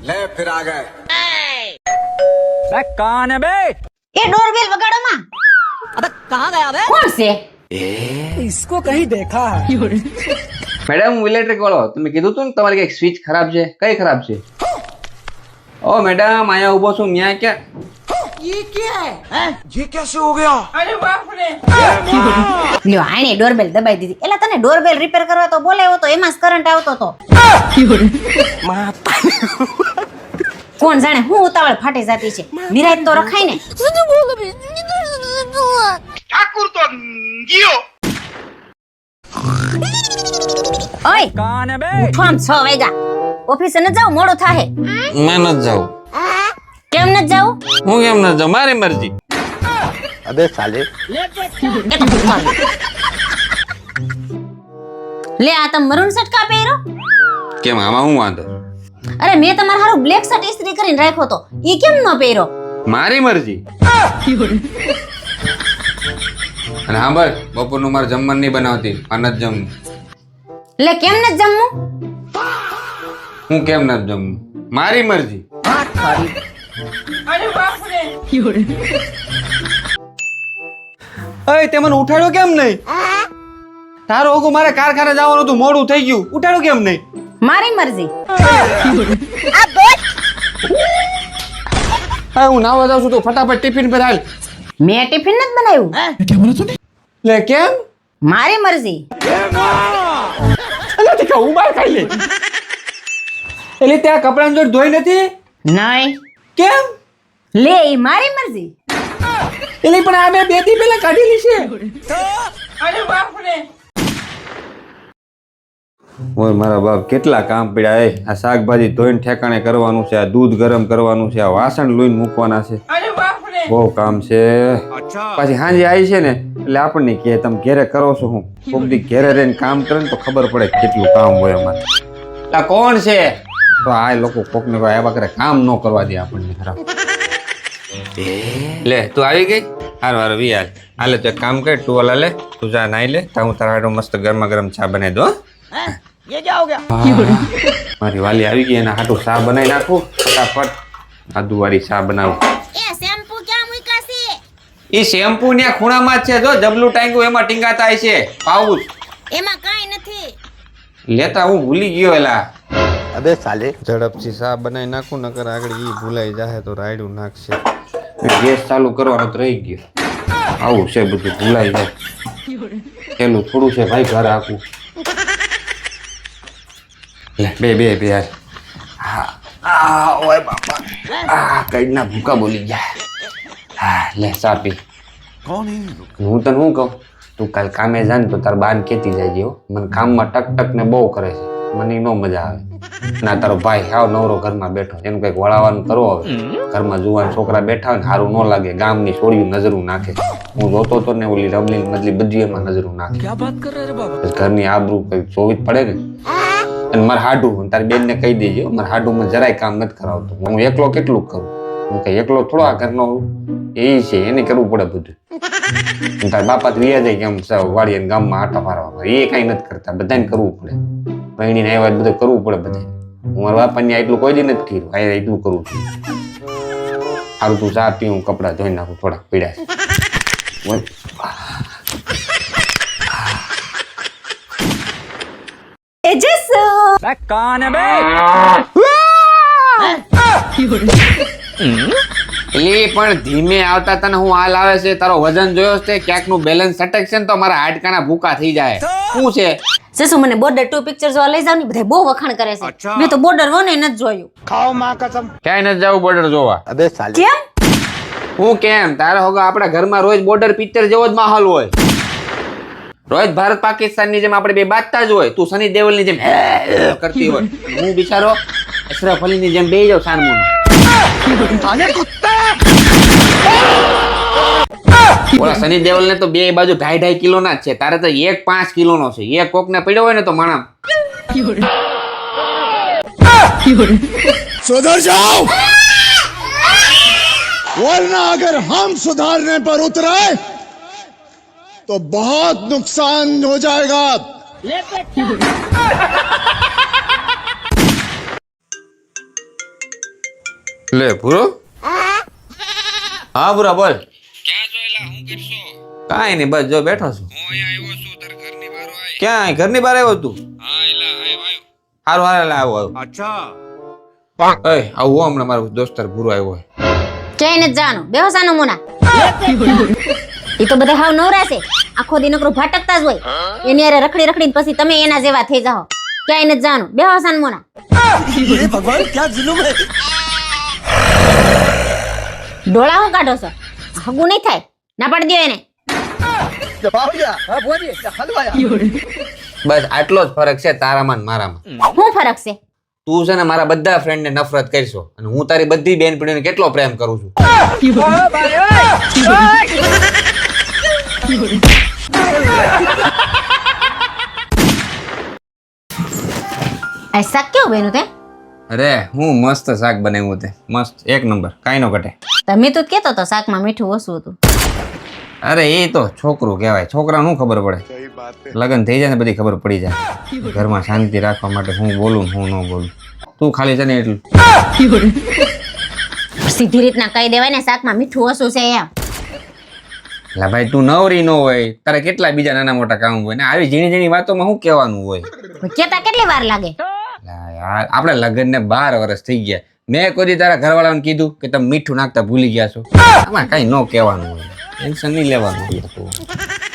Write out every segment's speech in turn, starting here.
ले फिर आ गए कौन है बे? એ ડોરબેલ વગાડો માં। अबे कहाँ गया बे? કોણ છે? इसको कहीं देखा है। મેડમ હું ઇલેક્ટ્રિક વાળો તમે કીધું તું ને તમારી કઈક સ્વિચ ખરાબ છે કઈ ખરાબ છે ઓ મેડમ અહીંયા ઊભો છું ન્યા ક્યાં લ્યો આણે ડોરબેલ દબાઈ દીધી। એલા તને ડોરબેલ રિપેર કરવા તો બોલાવ્યો તો એમાં જ કરંટ આવતો તો। કોણ જાણે હું ઉતાવળ ફાટી જાતી છે। નિરાત તો રખાય ને। ઠાકુર તો ગયો। ઓય कौन है बे? ઉઠો આમ 6 વાગ્યા। ઓફિસે ન જાવ મોડું થાહે। મેં નથી જાઉં કેમ ન જાવ? હું કેમ નથી જાઉં મારી મરજી अबे साले એ તો ભૂખા છે। લે આ તમ મરૂન શર્ટ કા પહેરો? કેમ આમાં હું વાંધો અરે મેં તમારા હારું બ્લેક શર્ટ ઇસ્ત્રી કરીને રાખ્યો તો ઈ કેમ ન પહેરો? મારી મરજી અને હા બસ બપોરનું મારે જમવાનું નહીં બનાવતી આ નથી જમવું લે કેમ ન જમવું? હું કેમ નથી જમવું મારી મરજી અરે તે મને ઉઠાડ્યો કેમ નહીં તારો ઓગો મારે કારખાને જવાનું હતું મોડું થઈ ગયું ઉઠાડ્યો કેમ નહીં મારી મરજી। હા હું નાવા જાઉં છું તો ફટાફટ ટિફિન પર હાલ મેં ટિફિન નથી બનાવ્યું। લે કેમ મારી મરજી। અલા ટીકા હું બહાર ખાઈ લે એટલે ત્યાં કપડાં જોડ ધોઈ નથી નહીં કેમ લે ઈ મારી મરજી। એટલે પણ આ બે દી પહેલા કાઢેલી છે ઓય મારા બાપ કેટલા કામ પડ્યા એ આ શાકભાજી ધોઈને ઠેકાણે કરવાનું છે આ દૂધ ગરમ કરવાનું છે આ વાસણ લોઈને મૂકવાના છે બહુ કામ છે પાછી હાંજે આવી છે ને એટલે આપણને કહે તમે ઘેરે કરો છો હું કોક દી ઘેરે રહીને કામ કરે ને તો ખબર પડે કેટલું કામ હોય અમારે આ કોણ છે તો આ લોકો કોક ને કોઈ આવા કરે કામ ન કરવા દે આપણને ખરાબ લે તું આવી ગઈ હાર વાર વી હાલ હાલે તો એક કામ કર તું ઓલા લે તું જા નાઈ લે તો હું તારા હાટુ મસ્ત ગરમા ગરમ ચા બનાવી દો ये क्या हो गया? મારી વાલી આવી ગઈ એના હાટુ ચા બનાવી નાખું ફટાફટ આદુ વાળી ચા બનાવું એ શેમ્પુ ક્યાં મૂક્યા છે? ઈ શેમ્પુ ને ખૂણામાં જ છે જો જબલું ટાંગ્યું એમાં ટીંગાતા છે પાઉચ એમાં કાઈ નથી। લેતા હું ભૂલી ગયો એલા अबे साले ઝડપથી ચા બનાવી નાખું નકર આગળ ઈ ભૂલાઈ જાય તો રાયડું નાખશે ગેસ ચાલુ કરવાનો તો રહી ગયો આવું છે બધું ભૂલાઈ જાય પેલું થોડું છે ભાઈ ઘર આખું લે બે બે બે યાર હા આ ઓય બાપા આ કઈ ના ભૂકા બોલી ગયા હા લે ચા પી कौन है હું તને શું કહું તું કાલ કામે જા ને તો તાર બાન કેતી જાય હો મને કામમાં ટક ટક ને બહુ કરે છે મને નો મજા આવે ના તારો ભાઈ હાવ નવરો ઘરમાં બેઠો એનું કઈક વળાવાનું કરવો હવે ઘરમાં જુવાન છોકરા બેઠા હોય ને સારું ન લાગે ગામની છોડીયું નજરું નાખે હું જોતો તો ને ઓલી રબલી મજલી બધી એમાં નજરું નાખે क्या बात कर रहे रे बाबा? ઘરની આબરૂ કઈ જોવી જ પડે ને અને મારે હાડું તારી બેન ને કહી દેજો મારે હાડુમાં જરાય કામ નથી કરાવતું હું એકલો કેટલું કરું હું કઈ એકલો થોડો આ ઘરનો એ છે એને કરવું પડે બધું તારા બાપા તો વ્યા જાય કેમ વાડીએ ગામમાં આટા મારવા એ કઈ નથી કરતા બધાને કરવું પડે બહેણીને આવ્યા બધું કરવું પડે બધાને હું મારા બાપાને એટલું કોઈ દી નથી કર્યું આ એટલું કરું છું સારું તું ચા પી હું કપડાં ધોઈ નાખું થોડાક પીડા એ જસુ कौन है बे? એટલે પણ ધીમે આવતા તને હું હાલ આવે છે તારો વજન જોયો છે ક્યાંક નું બેલેન્સ અટક છે ને તો મારા હાડકાના ભૂકા થઈ જાય શું છે જસુ મને બોર્ડર 2 પિક્ચર જોવા લઈ જાવ ને બધા બહુ વખાણ કરે છે। મેં તો બોર્ડર 1 એ નથી જોયું। खाओ माँ कसम ક્યાંય નથી જવું બોર્ડર જોવા अबे साले કેમ? હું કેમ તારા હોગા આપણા ઘરમાં રોજ બોર્ડર પિક્ચર જેવો જ માહોલ હોય રોજ ભારત પાકિસ્તાન ની જેમ આપણે બે બાજતા જ હોય તું સની દેવલ ની જેમ કરતી હોય હું બિચારો અશરફ અલી ની જેમ બેહી જાવ સાનમુન ઓલા સની દેવલ ને તો બે બાજુ 2.5 કિલો ના જ છે તારે તો 1 5 કિલો નો છે એક કોક ને પડ્યો હોય ને તો માણા सुधर जाओ वरना अगर हम सुधारने पर उतरे तो बहुत नुकसान हो जाएगा। લે પૂરો હા પૂરા બોલ કાંઈ નહીં બસ જો બેઠો છું ક્યાં ઘરની બહાર આવ્યો તું હારું હારે આવ્યો આવું હમણાં મારો દોસ્તાર પૂરો આવ્યો હોય ક્યાંય નથી જવાનું બેહો સાનું મુના એ તો બધા હાવ નવરા છે આખો દી નકરું ભટકતા જ હોય એની હારે રખડી રખડીને પછી તમે એના જેવા થઈ જાઓ ક્યાંય નથી જવાનું બેહો સાનું મુના भगवान क्या जुलूम है ડોળા હું કાઢો છો હગું નહીં થાય ના પાડી દો એને બસ આટલો જ ફરક છે તારામાં ને મારામાં શું ફરક છે તું છે ને મારા બધા ફ્રેન્ડ ને નફરત કરશો અને હું તારી બધી બેનપણીઓને કેટલો પ્રેમ કરું છું આ શાક કેવું બન્યું તે અરે હું મસ્ત શાક બનાવ્યું તે મસ્ત એક નંબર કાંઈ નો ઘટે તમે તો કેતો તો શાકમાં મીઠું ઓછું હતું અરે એ તો છોકરું કહેવાય છોકરાને શું ખબર પડે લગ્ન થઈ જાય ને બધી ખબર પડી જાય ઘરમાં શાંતિ રાખવા માટે હું બોલું હું ન બોલું તું ખાલી છે ને એટલું સીધી રીતના કહી દેવાય ને શાકમાં મીઠું ઓછું છે એમ એટલે ભાઈ તું નવરી ન હોય તારે કેટલા બીજા નાના મોટા કામ હોય ને આવી ઝીણી ઝીણી વાતોમાં શું કહેવાનું હોય કેતા કેટલી વાર લાગે યાર આપણે લગ્ન ને 12 વર્ષ થઈ ગયા મેં કોઈ દી તારા ઘરવાળાને કીધું કે તમે મીઠું નાખતા ભૂલી ગયા છો આમાં કઈ ન કહેવાનું હોય ટેન્શન નહીં લેવાનું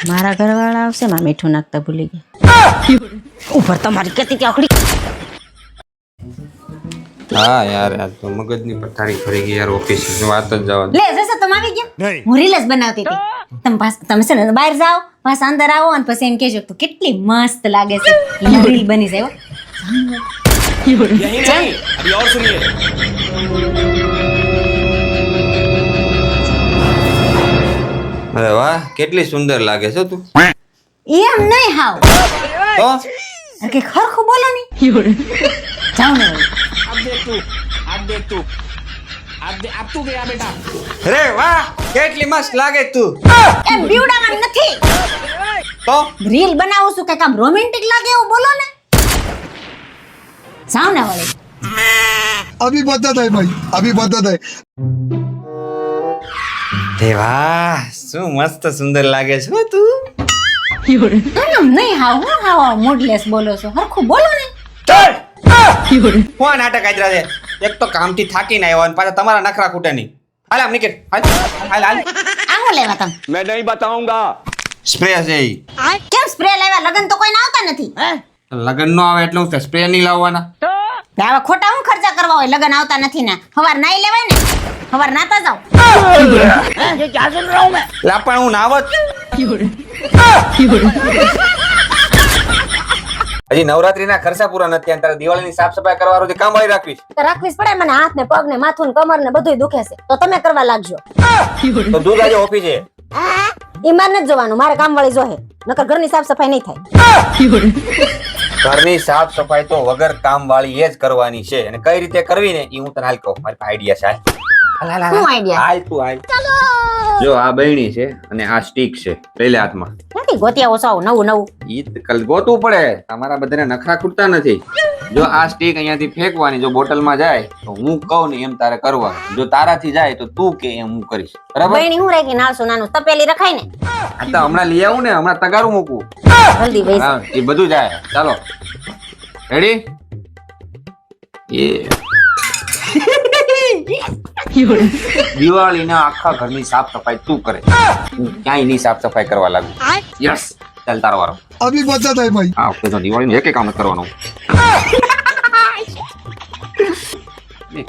મારા ઘરવાળા આવશે માં મીઠું નાખતા ભૂલી ગયા ઉપર તમારી કેતી કે અખડી હા યાર આ તો મગજની પથારી ફરી ગઈ યાર ઓફિસ વાત જ જવા લે જશે તમે આવી ગયા હું રીલ જ બનાવતી હતી તમે છે ને બહાર જાઓ પાછા અંદર આવો અને પછી એમ કહેજો તો કેટલી મસ્ત લાગે છે રીલ બની જાય यही नहीं अभी और सुनिए અરે વાહ કેટલી સુંદર લાગે છે તું એમ નહીં હાવ તો કે ખરખું બોલો ની જાવ ને अब तू गया बेटा અરે વાહ કેટલી મસ્ત લાગે તું એમ બીવડામાં નથી તો રીલ બનાવું છું કે કામ રોમેન્ટિક લાગે એવું બોલો ને જાવ ને વળી अभी बदत है भाई अभी बदत है દેવા શું મસ્ત સુંદર લાગે છે હો તું એમ નહીં હાવ હું હાવ મૂડલેસ બોલો છો હરખું બોલો ને ચલ કોણ નાટક આદરા છે એક તો કામથી થાકીને આવ્યો અને પાછા તમારા નખરા ખૂટે નહીં હાલ આમ નીકળ હાલ હાલ હાલ આ હું લેવા તમે मैं नहीं बताऊंगा સ્પ્રે છે ઈ કેમ સ્પ્રે લેવા લગન તો કોઈ આવતા નથી લગન નો આવે એટલે હું સ્પ્રે નહીં લાવવાના આવા ખોટા હું ખર્ચા કરવા હોય લગન આવતા નથી ને હવાર નાઈ લેવાય ને હવાર નાતા જાવ ये क्या सुन रहा हूँ मैं લા પણ હું નાવત હજી નવરાત્રીના ખર્ચા પૂરા નથી અને તારે દિવાળીની સાફ સફાઈ કરવાનું છે કામ વાળી રાખવીશ તો રાખવી જ પડે મને હાથ ને પગ ને માથું ને કમર ને બધુંય દુખે છે તો તમે કરવા લાગજો તો દૂધ આજે ઓફિસે ઈ માર નથી જોવાનું મારે કામ વાળી જોહે નકર ઘરની સાફ સફાઈ નહીં થાય ઘરની સાફ સફાઈ તો વગર કામ વાળી એ જ કરવાની છે અને કઈ રીતે કરવી ને એ હું તને હાલ કહું મારી આઈડિયા છે શું આઈડિયા હાલ તું હાલ જો આ બહેણી છે અને આ સ્ટીક છે લઈ લે હાથમાં નથી ગોતિયા ઓછો નવું નવું ઈ કલ ગોતવું પડે તમારા બધાને નખરા ખૂટતા નથી જો આ સ્ટીક અહીંયાથી ફેંકવાની જો બોટલમાં જાય તો હું કહું ને એમ તારે કરવાનું જો તારાથી જાય તો તું કે એમ હું કરીશ બરાબર બહેણી હું રાખી નાળસું નાનું તપેલી રખાય ને આ તો હમણાં લઈ આવું ને હમણાં તગારું મૂકવું જલ્દી બેસ હા એ બધું જાય ચાલો રેડી એ દિવાળીના આખા ઘરની સાફ સફાઈ તું કરે હું ક્યાંય નહીં સાફ સફાઈ કરવા લાગુ યસ ચાલ તારો વારો अभी बदत है भाई આ વખતે તો દિવાળીનું એક કામ નથી કરવાનું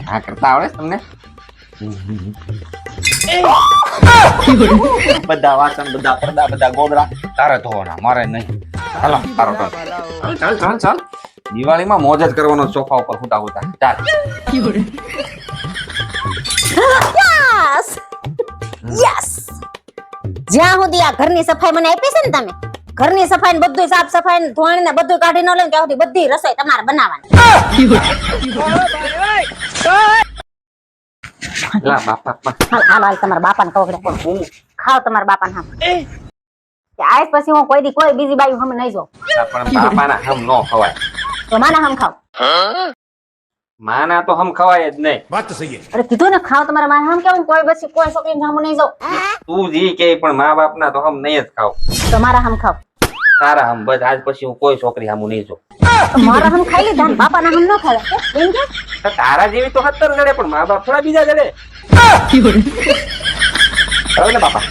આ કરતા આવડે છે તમને બધા વાસણ બધા પડદા બધા ગોદડા તારે ધોવાના મારે નહીં ચાલો તારો ચાલ ચાલ ચાલ ચાલ દિવાળીમાં મોજ જ કરવાનો સોફા ઉપર હુટા હુટા ચાલ યસ યસ જ્યાં સુધી આ ઘરની સફાઈ મને આપી છે ને તમે ઘરની સફાઈ ને બધું સાફ સફાઈ ને ધોણી ને બધું કાઢી ન લે ત્યાં સુધી બધી રસોઈ તમારે બનાવવાની લા બાપા હાલ હાલ હાલ તમારા બાપાને કહો ખાઓ તમારા બાપાને હામ આજ પછી હું કોઈ દી કોઈ બીજી બાઈ હમ નહીં જો પણ બાપાના હમ નો ખવાય તો માના હમ ખાઓ માના તો હમ ખવાય જ નહીં. અરે કીધું ને ખાવ તમારા માં હમ કેવું કોઈ પછી કોઈ છોકરીને સામું નહીં જાવ તું જી કે પણ મા બાપ ના તો હમ નહીં જ ખાવ. તમારા હમ ખાવ તારા હમ બસ આજ પછી હું કોઈ છોકરી સામું નહીં જો. મારા હમ ખાઈ લીધા ને બાપાના હમ ન ખાવા એમ કે તારા જેવી તો 70 જડે પણ મા બાપ થોડા બીજા જડે. હવે ને બાપા